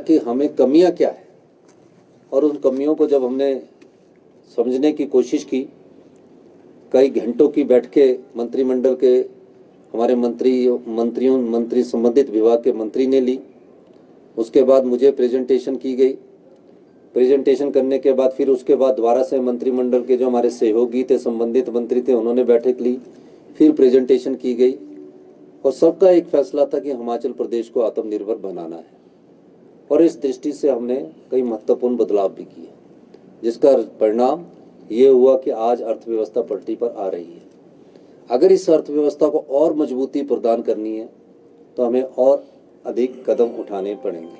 कि हमें कमियां क्या है, और उन कमियों को जब हमने समझने की कोशिश की, कई घंटों की बैठकें मंत्रिमंडल के हमारे मंत्री संबंधित विभाग के मंत्री ने ली। उसके बाद मुझे प्रेजेंटेशन की गई। प्रेजेंटेशन करने के बाद फिर उसके बाद दोबारा से मंत्रिमंडल के जो हमारे सहयोगी थे, संबंधित मंत्री थे, उन्होंने बैठक ली, फिर प्रेजेंटेशन की गई और सबका एक फैसला था कि हिमाचल प्रदेश को आत्मनिर्भर बनाना है। और इस दृष्टि से हमने कई महत्वपूर्ण बदलाव भी किए, जिसका परिणाम ये हुआ कि आज अर्थव्यवस्था पटरी पर आ रही है। अगर इस अर्थव्यवस्था को और मजबूती प्रदान करनी है तो हमें और अधिक कदम उठाने पड़ेंगे।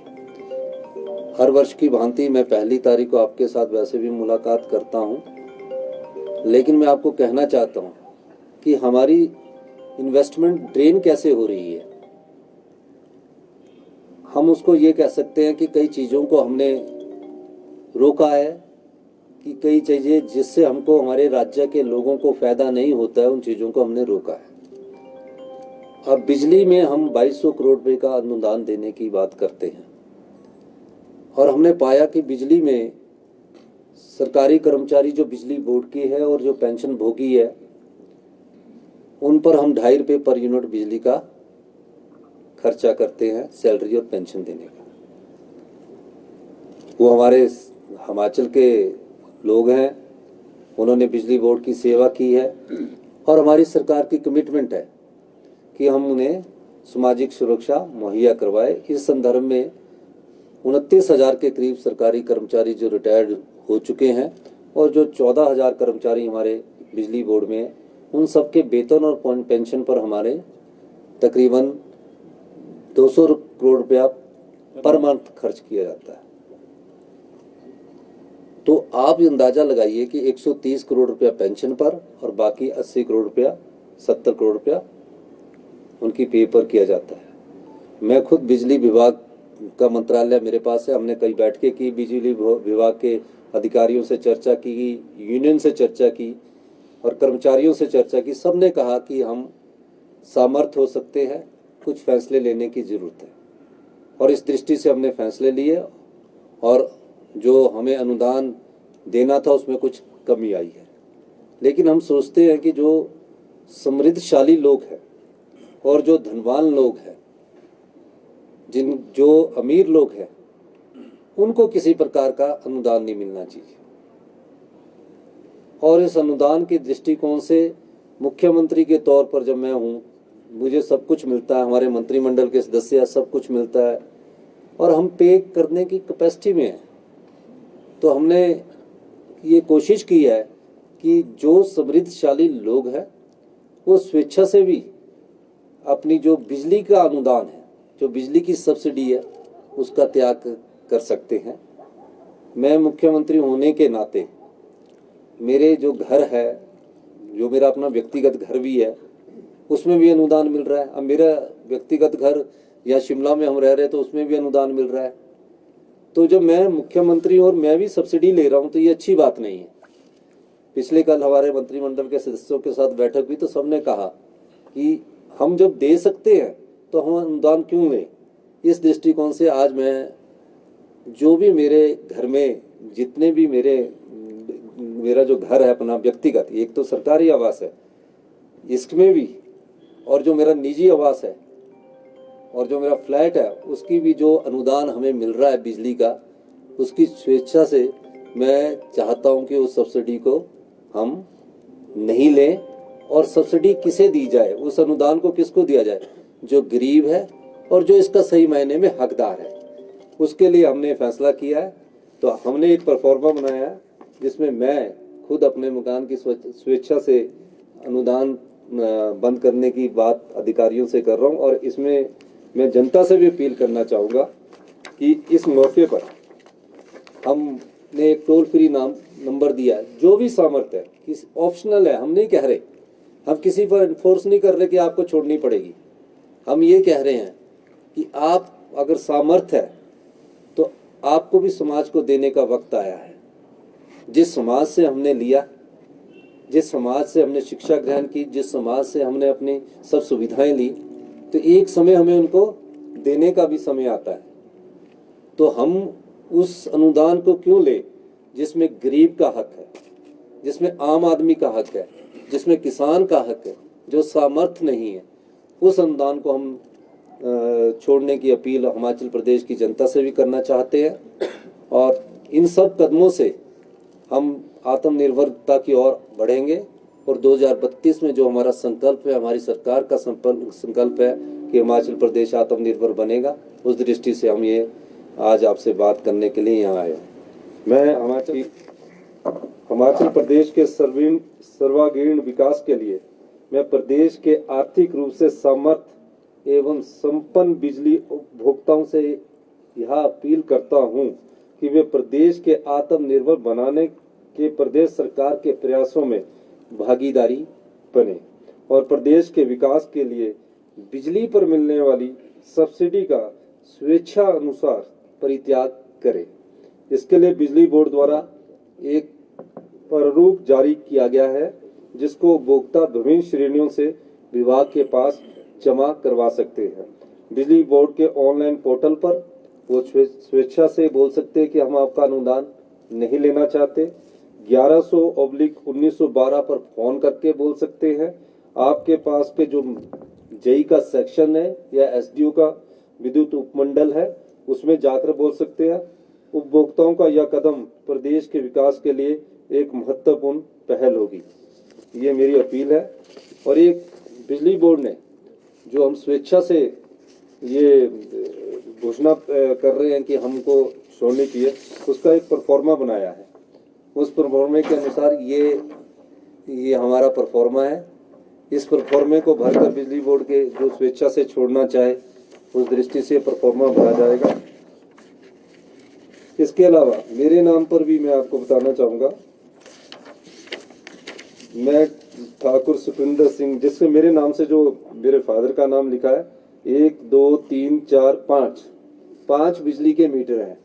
हर वर्ष की भांति मैं 1 तारीख को आपके साथ वैसे भी मुलाकात करता हूँ, लेकिन मैं आपको कहना चाहता हूँ कि हमारी इन्वेस्टमेंट ड्रेन कैसे हो रही है। हम उसको ये कह सकते हैं कि कई चीज़ों को हमने रोका है, कि कई चीज़ें जिससे हमको हमारे राज्य के लोगों को फ़ायदा नहीं होता है, उन चीज़ों को हमने रोका है। अब बिजली में हम 2200 करोड़ रुपये का अनुदान देने की बात करते हैं, और हमने पाया कि बिजली में सरकारी कर्मचारी जो बिजली बोर्ड की है और जो पेंशन भोगी है, उन पर हम 2.5 रुपये पर यूनिट बिजली का खर्चा करते हैं सैलरी और पेंशन देने का। वो हमारे हिमाचल के लोग हैं, उन्होंने बिजली बोर्ड की सेवा की है, और हमारी सरकार की कमिटमेंट है कि हम उन्हें सामाजिक सुरक्षा मुहैया करवाए। इस संदर्भ में 29,000 के करीब सरकारी कर्मचारी जो रिटायर्ड हो चुके हैं और जो 14,000 कर्मचारी हमारे बिजली बोर्ड में, उन सबके वेतन और पेंशन पर हमारे तकरीबन 200 करोड़ रुपया पर मंथ खर्च किया जाता है। तो आप अंदाजा लगाइए कि 130 करोड़ रुपया पेंशन पर और बाकी 80 करोड़ रुपया, 70 करोड़ रुपया उनकी पे पर किया जाता है। मैं खुद बिजली विभाग का मंत्रालय मेरे पास है, हमने कई बैठकें की, बिजली विभाग के अधिकारियों से चर्चा की, यूनियन से चर्चा की और कर्मचारियों से चर्चा की। सबने कहा कि हम सामर्थ्य हो सकते हैं, कुछ फैसले लेने की ज़रूरत है, और इस दृष्टि से हमने फैसले लिए और जो हमें अनुदान देना था उसमें कुछ कमी आई है। लेकिन हम सोचते हैं कि जो समृद्धशाली लोग हैं और जो धनवान लोग हैं, जो अमीर लोग हैं, उनको किसी प्रकार का अनुदान नहीं मिलना चाहिए। और इस अनुदान के दृष्टिकोण से मुख्यमंत्री के तौर पर जब मैं हूँ, मुझे सब कुछ मिलता है, हमारे मंत्रिमंडल के सदस्य सब कुछ मिलता है और हम पे करने की कैपेसिटी में हैं। तो हमने ये कोशिश की है कि जो समृद्धशाली लोग हैं वो स्वेच्छा से भी अपनी जो बिजली का अनुदान है, जो बिजली की सब्सिडी है, उसका त्याग कर सकते हैं। मैं मुख्यमंत्री होने के नाते मेरे जो घर है, जो मेरा अपना व्यक्तिगत घर भी है, उसमें भी अनुदान मिल रहा है। अब मेरा व्यक्तिगत घर या शिमला में हम रह रहे तो उसमें भी अनुदान मिल रहा है। तो जब मैं मुख्यमंत्री और मैं भी सब्सिडी ले रहा हूँ तो ये अच्छी बात नहीं है। पिछले कल हमारे मंत्रिमंडल के सदस्यों के साथ बैठक हुई तो सबने कहा कि हम जब दे सकते हैं तो हम अनुदान क्यों लें। इस दृष्टिकोण से आज मैं जो भी मेरे घर में जितने भी मेरा जो घर है अपना व्यक्तिगत, एक तो सरकारी आवास है इसमें भी, और जो मेरा निजी आवास है और जो मेरा फ्लैट है उसकी भी जो अनुदान हमें मिल रहा है बिजली का, उसकी स्वेच्छा से मैं चाहता हूं कि उस सब्सिडी को हम नहीं लें। और सब्सिडी किसे दी जाए, उस अनुदान को किसको दिया जाए, जो गरीब है और जो इसका सही मायने में हकदार है। उसके लिए हमने फैसला किया है। तो हमने एक परफॉर्मा बनाया है जिसमें मैं खुद अपने मकान की स्वेच्छा से अनुदान बंद करने की बात अधिकारियों से कर रहा हूं। और इसमें मैं जनता से भी अपील करना चाहूँगा कि इस मौके पर हमने एक टोल फ्री नंबर दिया है। जो भी सामर्थ्य है, किस ऑप्शनल है, हम नहीं कह रहे, हम किसी पर इन्फोर्स नहीं कर रहे कि आपको छोड़नी पड़ेगी। हम ये कह रहे हैं कि आप अगर सामर्थ्य है तो आपको भी समाज को देने का वक्त आया है। जिस समाज से हमने लिया, जिस समाज से हमने शिक्षा ग्रहण की, जिस समाज से हमने अपनी सब सुविधाएं ली, तो एक समय हमें उनको देने का भी समय आता है। तो हम उस अनुदान को क्यों ले जिसमें गरीब का हक है, जिसमें आम आदमी का हक है, जिसमें किसान का हक है, जो सामर्थ्य नहीं है। उस अनुदान को हम छोड़ने की अपील हिमाचल प्रदेश की जनता से भी करना चाहते हैं। और इन सब कदमों से हम आत्मनिर्भरता की ओर बढ़ेंगे और 2032 में जो हमारा संकल्प है, हमारी सरकार का संकल्प है कि हिमाचल प्रदेश आत्मनिर्भर बनेगा, उस दृष्टि से हम ये आज आपसे बात करने के लिए यहाँ आए। मैं हिमाचल प्रदेश के सर्वांगीण विकास के लिए मैं प्रदेश के आर्थिक रूप से समर्थ एवं संपन्न बिजली उपभोक्ताओं से यह अपील करता हूं कि वे प्रदेश के आत्मनिर्भर बनाने के प्रदेश सरकार के प्रयासों में भागीदारी बने और प्रदेश के विकास के लिए बिजली पर मिलने वाली सब्सिडी का स्वेच्छा अनुसार परित्याग करें। इसके लिए बिजली बोर्ड द्वारा एक प्रारूप जारी किया गया है जिसको उपभोक्ता विभिन्न श्रेणियों से विभाग के पास जमा करवा सकते हैं। बिजली बोर्ड के ऑनलाइन पोर्टल पर वो स्वेच्छा से बोल सकते हैं कि हम आपका अनुदान नहीं लेना चाहते। 1100/1912 पर फोन करके बोल सकते हैं। आपके पास पे जो जेई का सेक्शन है या एसडीओ का विद्युत उपमंडल है उसमें जाकर बोल सकते हैं। उपभोक्ताओं का यह कदम प्रदेश के विकास के लिए एक महत्वपूर्ण पहल होगी, ये मेरी अपील है। और एक बिजली बोर्ड ने जो हम स्वेच्छा से ये घोषणा कर रहे हैं कि हमको छोड़ने की है, उसका एक परफॉर्मा बनाया है। उस परफॉर्मे के अनुसार ये हमारा परफॉर्मा है। इस परफॉर्मे को भरकर बिजली बोर्ड के जो स्वेच्छा से छोड़ना चाहे उस दृष्टि से परफॉर्मा भरा जाएगा। इसके अलावा मेरे नाम पर भी मैं आपको बताना चाहूंगा, मैं ठाकुर सुखविंदर सिंह, जिससे मेरे नाम से जो मेरे फादर का नाम लिखा है 1 2 3 4 5 बिजली के मीटर हैं।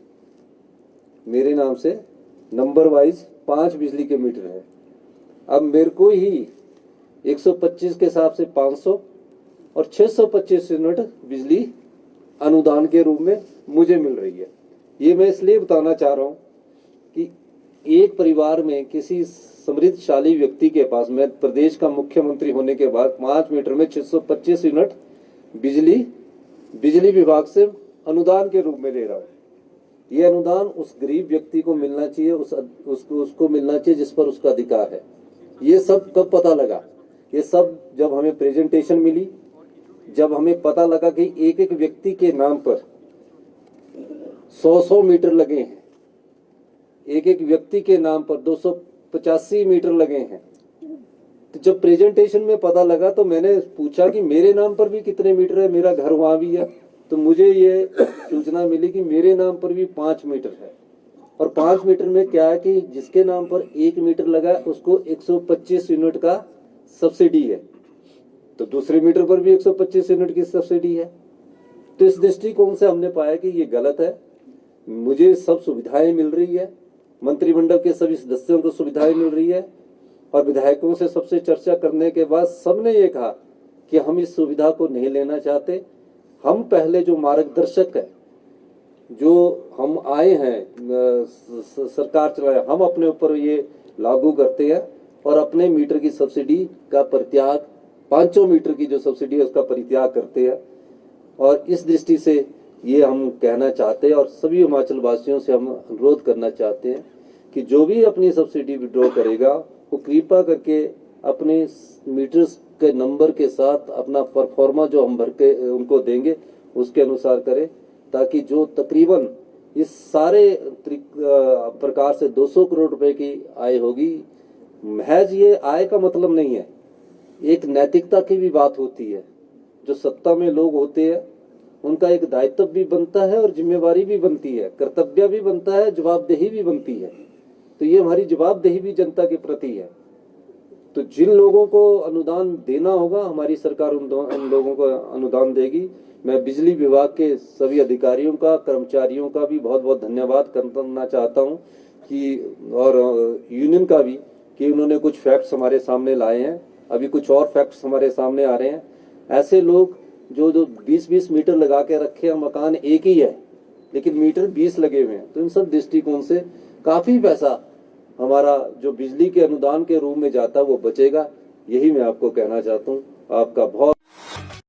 मेरे नाम से नंबर वाइज 5 बिजली के मीटर है। अब मेरे को ही 125 के हिसाब से 500 और 625 यूनिट बिजली अनुदान के रूप में मुझे मिल रही है। ये मैं इसलिए बताना चाह रहा हूँ कि एक परिवार में किसी समृद्धशाली व्यक्ति के पास, मैं प्रदेश का मुख्यमंत्री होने के बाद 5 मीटर में 625 यूनिट बिजली विभाग से अनुदान के रूप में ले रहा हूँ। ये अनुदान उस गरीब व्यक्ति को मिलना चाहिए, उसको मिलना चाहिए जिस पर उसका अधिकार है। ये सब कब पता लगा? ये सब जब हमें प्रेजेंटेशन मिली, जब हमें पता लगा कि एक एक व्यक्ति के नाम पर 100 मीटर लगे हैं, एक एक व्यक्ति के नाम पर 285 मीटर लगे हैं। तो जब प्रेजेंटेशन में पता लगा तो मैंने पूछा कि मेरे नाम पर भी कितने मीटर है, मेरा घर वहां भी है। तो मुझे ये सूचना मिली कि मेरे नाम पर भी 5 मीटर है। और 5 मीटर में क्या है कि जिसके नाम पर 1 मीटर लगा उसको 125 यूनिट का सब्सिडी है, तो दूसरे मीटर पर भी 125 यूनिट की सब्सिडी है। तो इस दृष्टिकोण से हमने पाया कि ये गलत है। मुझे सब सुविधाएं मिल रही है, मंत्रिमंडल के सभी सदस्यों को सुविधाएं मिल रही है, और विधायकों से सबसे चर्चा करने के बाद सबने ये कहा कि हम इस सुविधा को नहीं लेना चाहते। हम पहले जो मार्गदर्शक है, जो हम आए हैं सरकार चलाए, हम अपने ऊपर ये लागू करते हैं और अपने मीटर की सब्सिडी का परित्याग, 500 मीटर की जो सब्सिडी है उसका परित्याग करते हैं। और इस दृष्टि से ये हम कहना चाहते हैं और सभी हिमाचल वासियों से हम अनुरोध करना चाहते हैं कि जो भी अपनी सब्सिडी विड्रॉ करेगा वो कृपा करके अपने मीटर्स के नंबर के साथ अपना परफॉर्मा जो हम भर के उनको देंगे उसके अनुसार करें, ताकि जो तकरीबन इस सारे प्रकार से 200 करोड़ रुपए की आय होगी। महज ये आय का मतलब नहीं है, एक नैतिकता की भी बात होती है। जो सत्ता में लोग होते हैं उनका एक दायित्व भी बनता है और जिम्मेवारी भी बनती है, कर्तव्य भी बनता है, जवाबदेही भी बनती है। तो ये हमारी जवाबदेही भी जनता के प्रति है। तो जिन लोगों को अनुदान देना होगा, हमारी सरकार उन लोगों को अनुदान देगी। मैं बिजली विभाग के सभी अधिकारियों का, कर्मचारियों का भी बहुत बहुत धन्यवाद करना चाहता हूं कि, और यूनियन का भी, कि उन्होंने कुछ फैक्ट्स हमारे सामने लाए हैं। अभी कुछ और फैक्ट्स हमारे सामने आ रहे हैं। ऐसे लोग जो 20-20 मीटर लगा के रखे हैं, मकान एक ही है लेकिन मीटर 20 लगे हुए हैं। तो इन सब दृष्टिकोण से काफी पैसा हमारा जो बिजली के अनुदान के रूप में जाता है वो बचेगा। यही मैं आपको कहना चाहता हूँ। आपका बहुत